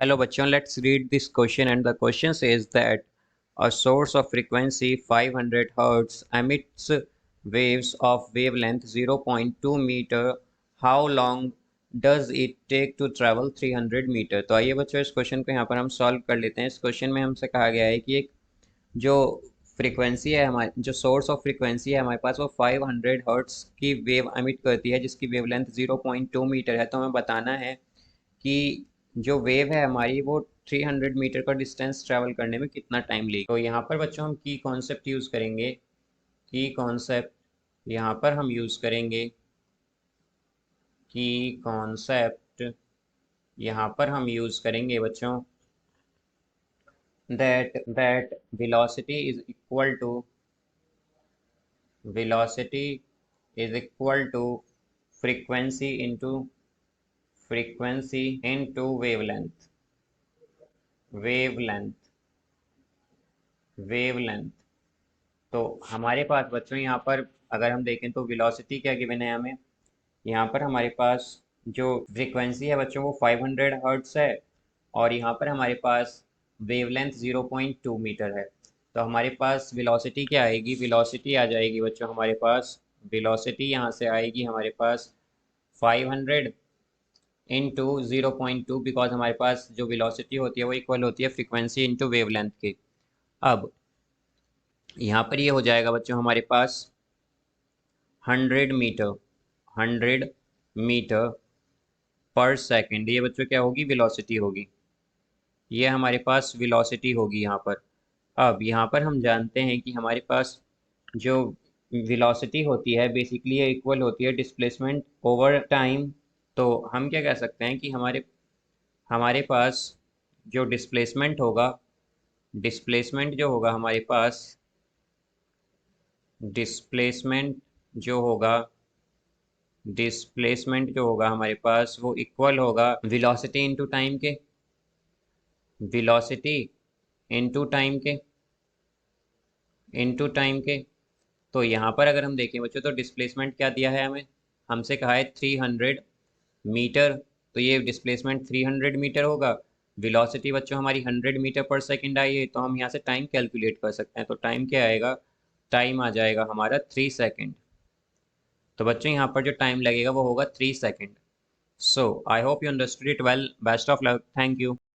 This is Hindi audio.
Hello bachon, let's read this question, and the question says that a source of frequency 500 Hz emits waves of wavelength 0.2 meter. How long does it take to travel 300 metre. तो आइए बच्चों इस क्वेश्चन को यहाँ पर हम सॉल्व कर लेते हैं। इस क्वेश्चन में हमसे कहा गया है कि एक जो फ्रीक्वेंसी है हमारे जो सोर्स ऑफ फ्रीक्वेंसी है हमारे पास वो 500 हर्ट्स की वेव एमिट करती है जिसकी वेवलेंथ 0.2 मीटर है। तो हमें बताना है कि जो वेव है हमारी वो 300 मीटर का डिस्टेंस ट्रैवल करने में कितना टाइम लेगी। तो यहाँ पर बच्चों हम की कॉन्सेप्ट यूज़ करेंगे। की कॉन्सेप्ट यहाँ पर हम यूज़ करेंगे की कॉन्सेप्ट यहाँ पर हम यूज़ करेंगे बच्चों that velocity is equal to velocity is equal to frequency into wavelength wavelength। तो हमारे पास बच्चों यहाँ पर अगर हम देखें तो वेलोसिटी क्या गिवन है हमें। यहाँ पर हमारे पास जो फ्रीक्वेंसी है बच्चों वो 500 हर्ट्स है और यहाँ पर हमारे पास वेवलेंथ 0.2 मीटर है। तो हमारे पास वेलोसिटी क्या आएगी, वेलोसिटी आ जाएगी बच्चों हमारे पास, वेलोसिटी यहाँ से आएगी हमारे पास 500 इंटू 0.2, बिकॉज हमारे पास जो वेलोसिटी होती है वो इक्वल होती है फ्रीक्वेंसी इंटू वेवलेंथ के। अब यहाँ पर ये हो जाएगा बच्चों हमारे पास 100 मीटर पर सेकंड। ये बच्चों क्या होगी, वेलोसिटी होगी। ये हमारे पास वेलोसिटी होगी यहाँ पर। अब यहाँ पर हम जानते हैं कि हमारे पास जो वेलोसिटी होती है बेसिकली ये इक्वल होती है डिस्प्लेसमेंट ओवर टाइम। तो हम क्या कह सकते हैं कि हमारे हमारे पास जो डिस्प्लेसमेंट जो होगा हमारे पास डिस्प्लेसमेंट जो होगा डिस्प्लेसमेंट जो होगा हमारे पास वो इक्वल होगा वेलोसिटी इनटू टाइम के, वेलोसिटी इनटू टाइम के, इनटू टाइम के। तो यहाँ पर अगर हम देखें बच्चों तो डिस्प्लेसमेंट क्या दिया है हमें, हमसे कहा है 300 मीटर। तो ये डिस्प्लेसमेंट 300 मीटर होगा। वेलोसिटी बच्चों हमारी 100 मीटर पर सेकंड आई है, तो हम यहाँ से टाइम कैलकुलेट कर सकते हैं। तो टाइम क्या आएगा, टाइम आ जाएगा हमारा 3 सेकंड। तो बच्चों यहाँ पर जो टाइम लगेगा वो होगा 3 second. So I hope you understood it well. Best of luck, thank you.